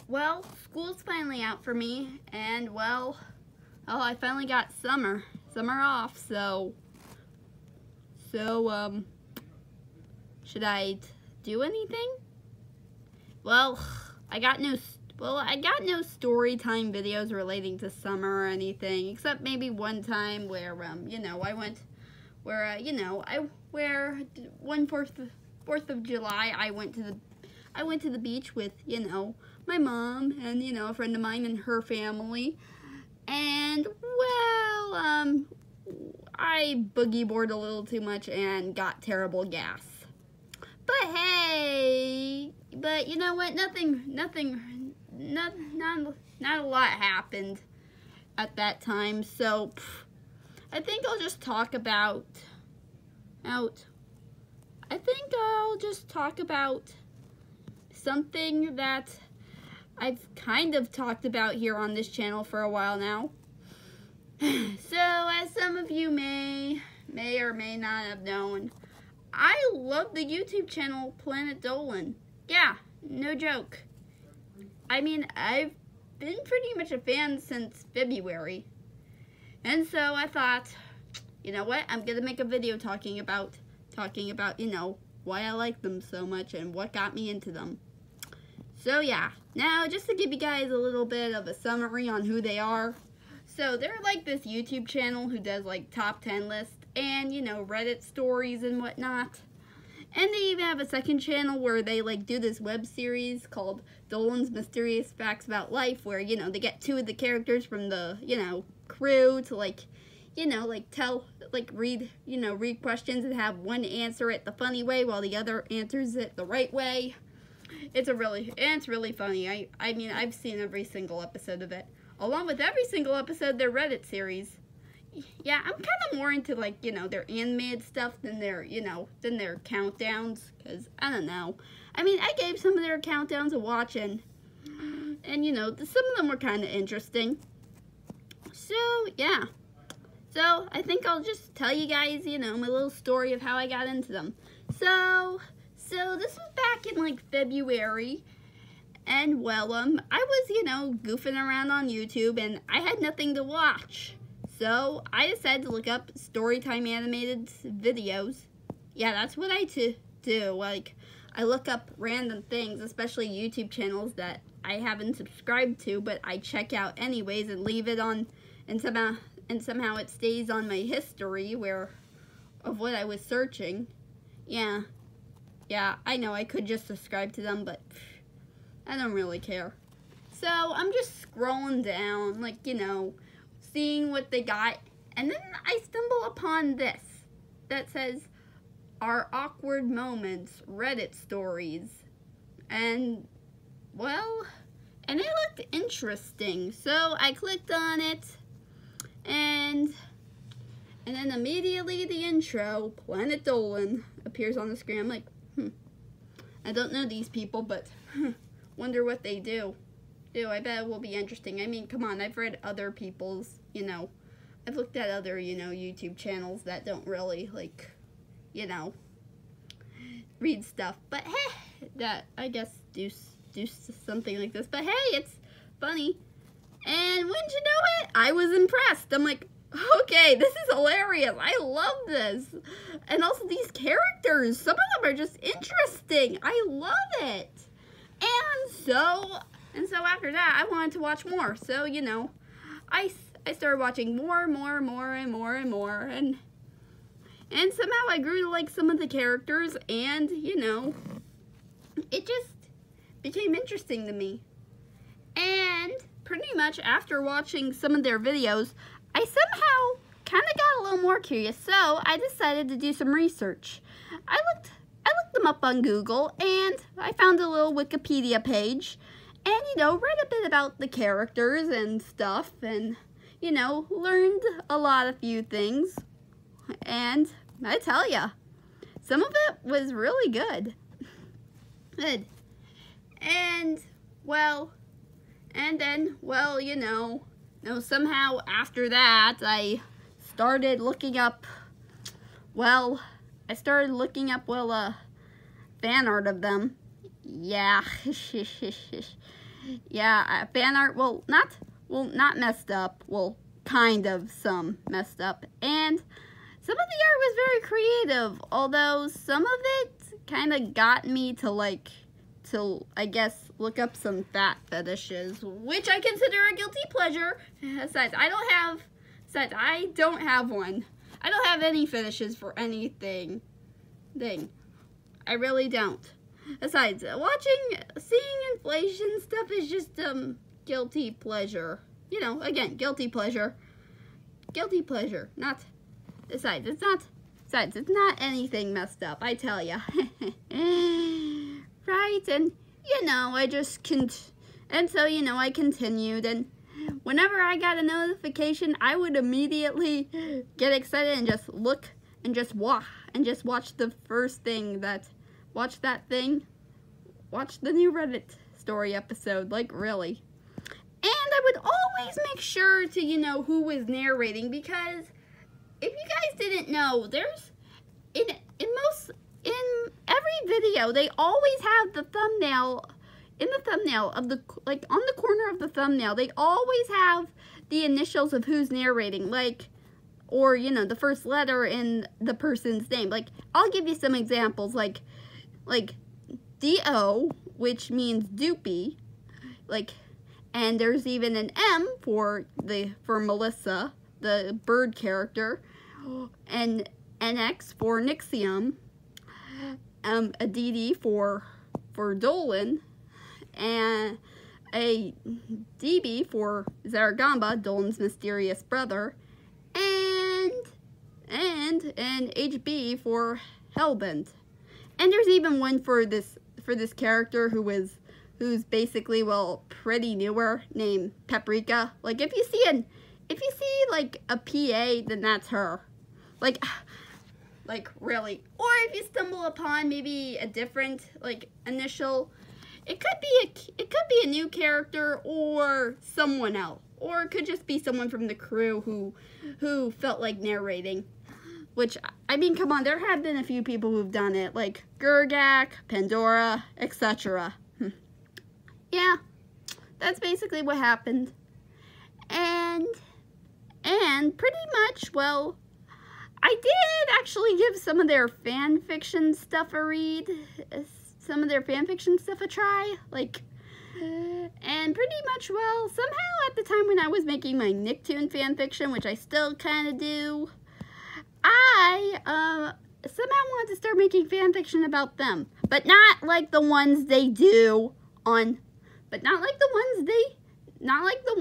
well, school's finally out for me, and well, I finally got summer off, so should I do anything? Well, I got no story time videos relating to summer or anything, except maybe one time where I went where one 4th of July I went to the beach with my mom and a friend of mine and her family, and well I boogie boarded a little too much and got terrible gas. But hey, you know what? Not a lot happened at that time, so I think I'll just talk about something that I've kind of talked about here on this channel for a while now. So, as some of you may or may not have known, I love the YouTube channel Planet Dolan. Yeah, no joke. I mean, I've been pretty much a fan since February. And so I thought, you know what? I'm going to make a video talking about, why I like them so much and what got me into them. So yeah, now just to give you guys a little bit of a summary on who they are. So they're like this YouTube channel who does like top 10 lists and Reddit stories and whatnot. And they even have a second channel where they like do this web series called Dolan's Mysterious Facts About Life, where they get 2 of the characters from the crew to read questions and have one answer it the funny way while the other answers it the right way. It's really funny. I mean, I've seen every single episode of it. Along with every single episode, their Reddit series. Yeah, I'm kind of more into their animated stuff than their countdowns, because I don't know. I mean, I gave some of their countdowns a watch, and some of them were kind of interesting. So yeah. So I think I'll just tell you guys, my little story of how I got into them. So this was back in February, and well, I was, goofing around on YouTube, and I had nothing to watch. So I decided to look up Storytime animated videos. Yeah, that's what I do. I look up random things, especially YouTube channels that I haven't subscribed to, but I check out anyways and leave it on, and somehow it stays on my history of what I was searching. Yeah, I know I could just subscribe to them, but I don't really care. So I'm just scrolling down, seeing what they got, and then I stumble upon this that says Our Awkward Moments Reddit Stories, and well, and it looked interesting, so I clicked on it, and then immediately the intro, Planet Dolan, appears on the screen. I'm like, I don't know these people, but wonder what they do. I bet it will be interesting. I mean, come on, I've read other people's, I've looked at other, YouTube channels that don't really, read stuff. But hey, that, I guess, do something like this. But hey, it's funny. And wouldn't you know it, I was impressed. I'm like, okay, this is hilarious. I love this. And also these characters, some of them are just interesting. I love it. And so after that, I wanted to watch more. So, I started watching more, and somehow I grew to like some of the characters, and, it just became interesting to me. And pretty much after watching some of their videos, I somehow kind of got a little more curious, so I decided to do some research. I looked them up on Google, and I found a little Wikipedia page, and, read a bit about the characters and stuff, and, learned a few things, and I tell ya, some of it was really good. And, well, and then, well, somehow after that, I started looking up, fan art of them. Yeah. Yeah, fan art, not messed up, kind of some messed up, and some of the art was very creative, although some of it kind of got me to I guess, look up some fat fetishes, which I consider a guilty pleasure. Besides, I don't have one. I don't have any fetishes for anything. I really don't. Besides, seeing inflation stuff is just, guilty pleasure. You know, again, guilty pleasure. Guilty pleasure. Besides, it's not anything messed up, I tell ya. Right, and, I continued, and whenever I got a notification, I would immediately get excited and just look and just watch the first thing watch the new Reddit story episode, really. And I would always make sure to, who was narrating, because if you guys didn't know, there's, in every video, they always have the thumbnail, on the corner of the thumbnail, they always have the initials of who's narrating, or, the first letter in the person's name. I'll give you some examples, like D-O, which means doopy, and there's even an M for Melissa, the bird character, and NX for Nixium, a DD for Dolan, and a DB for Zaragamba, Dolan's mysterious brother, and an HB for Hellbent. And there's even one for this character who's basically, pretty newer, named Paprika. If you see a PA, then that's her. Really. Or if you stumble upon maybe a different, initial, it could be a new character or someone else. Or it could just be someone from the crew who felt like narrating. Which, come on, there have been a few people who've done it, like Gurgak, Pandora, etc. Yeah, that's basically what happened. And pretty much, I did actually give some of their fan fiction stuff a read, some of their fan fiction stuff a try, and pretty much, somehow at the time when I was making my Nicktoon fan fiction, which I still kind of do, I somehow wanted to start making fan fiction about them, but not like the ones they do on, not like the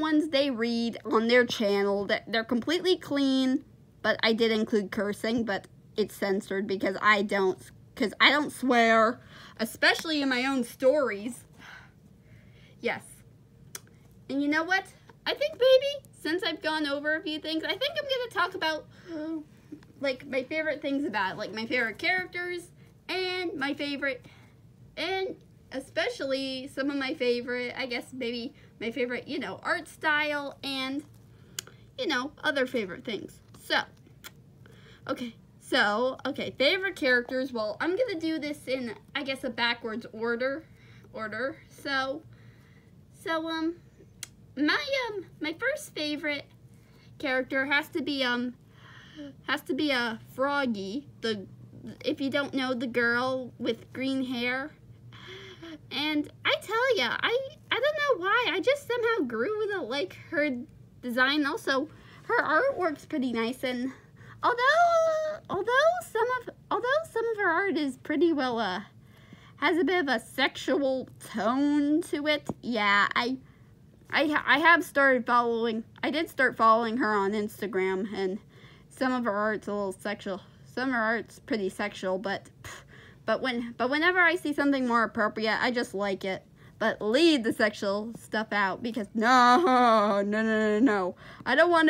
ones they read on their channel. They're completely clean, but I did include cursing, but it's censored because I don't swear, especially in my own stories. Yes. And you know what? I think maybe, since I've gone over a few things, I think I'm going to talk about, my favorite things about it. My favorite characters, and my favorite, and especially some of my favorite, I guess maybe my favorite, art style, and, other favorite things. Okay, favorite characters. Well, I'm going to do this in, I guess, a backwards order. My first favorite character has to be Froggy, if you don't know, the girl with green hair. And I tell ya, I don't know why, I just somehow grew to like her design. Also, her artwork's pretty nice, and although some of her art is pretty has a bit of a sexual tone to it. Yeah, I have started following. I did start following her on Instagram, and some of her art's a little sexual. Some of her art's pretty sexual, but whenever I see something more appropriate, I just like it. But leave the sexual stuff out, because no. I don't want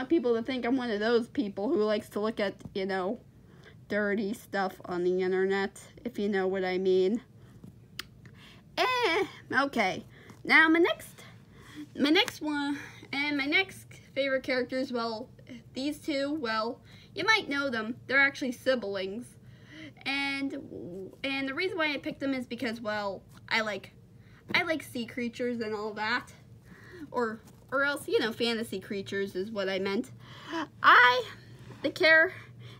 people to think I'm one of those people who likes to look at, dirty stuff on the internet, if you know what I mean. Okay. Now my next one, and my next favorite characters, these two, you might know them. They're actually siblings. And the reason why I picked him is because, well, I like sea creatures and all that, or else, you know, fantasy creatures is what I meant.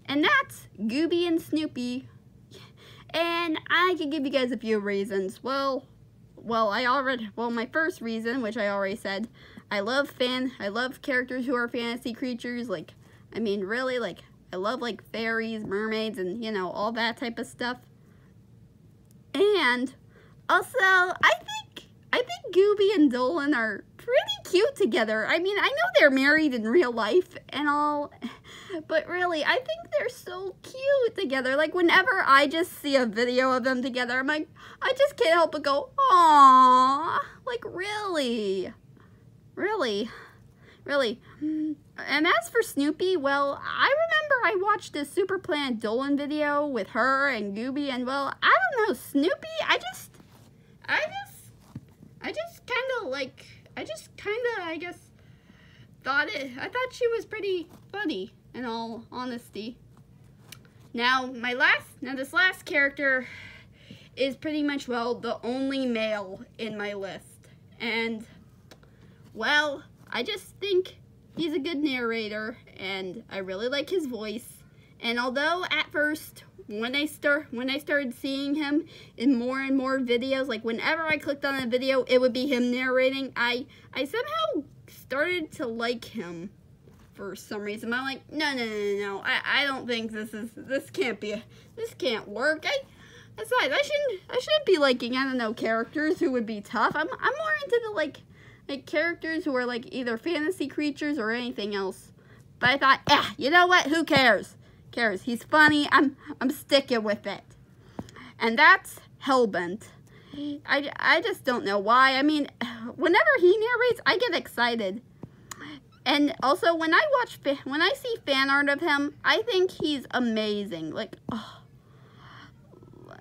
And that's Gooby and Snoopy. And I can give you guys a few reasons. Well, my first reason, which I already said, I love characters who are fantasy creatures. Like, I mean, really, like, I love, like, fairies, mermaids, and, you know, all that type of stuff. And also, I think Gooby and Dolan are pretty cute together. I mean, I know they're married in real life and all, but really, I think they're so cute together. Like, whenever I just see a video of them together, I'm like, I just can't help but go, aww. Like, really. And as for Snoopy, well, I remember I watched a Super Planet Dolan video with her and Gooby, and, well, I don't know, Snoopy, I thought she was pretty funny, in all honesty. Now, this last character is pretty much, well, the only male in my list. And, well, I just think he's a good narrator, and I really like his voice. And although at first, when I started seeing him in more and more videos, like whenever I clicked on a video, it would be him narrating, I somehow started to like him for some reason. I'm like, no, I don't think this can't work. Besides, I shouldn't be liking, I don't know, characters who would be tough. I'm more into the like characters who are like either fantasy creatures or anything else. But I thought, you know what? Who cares? He's funny. I'm sticking with it. And that's Hellbent. I just don't know why. I mean, whenever he narrates, I get excited. And also, when I see fan art of him, I think he's amazing. Like, oh.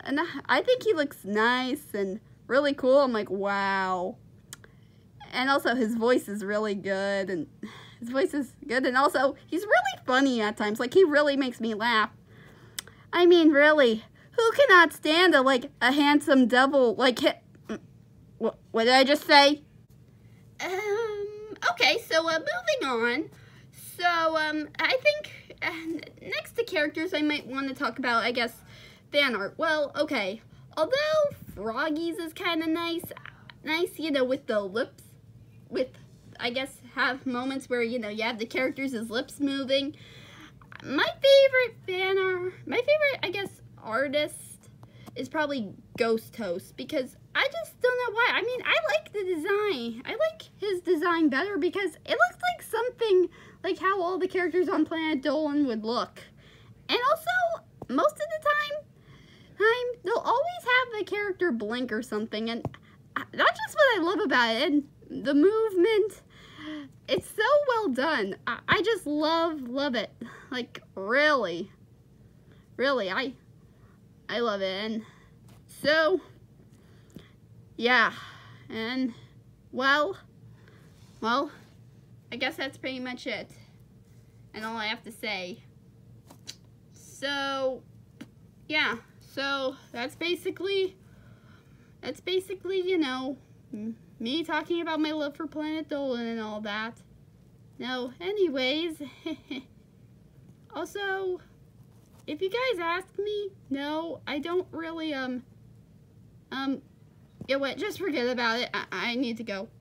And I think he looks nice and really cool. I'm like, wow. And also, his voice is really good. And also, he's really funny at times. Like, he really makes me laugh. I mean, really, who cannot stand a handsome devil like him? What did I just say? Okay, so, moving on. So, I think, next to characters I might want to talk about, I guess, fan art. Well, okay, although Froggy's is kind of nice, you know, with the lips, I guess, have moments where, you know, you have the characters' lips moving. My favorite, I guess, artist is probably Ghost Toast, because I just don't know why. I mean, I like the design. I like his design better because it looks like something like how all the characters on Planet Dolan would look. And also, most of the time, they'll always have the character blink or something, and that's just what I love about it. And the movement, it's so well done. I just love it. Like, really, I love it. And so, yeah, and well, I guess that's pretty much it, and all I have to say. So, yeah, so that's basically, you know, me talking about my love for Planet Dolan and all that. No, anyways, also, if you guys ask me, no, I don't really, you know what, just forget about it. I need to go.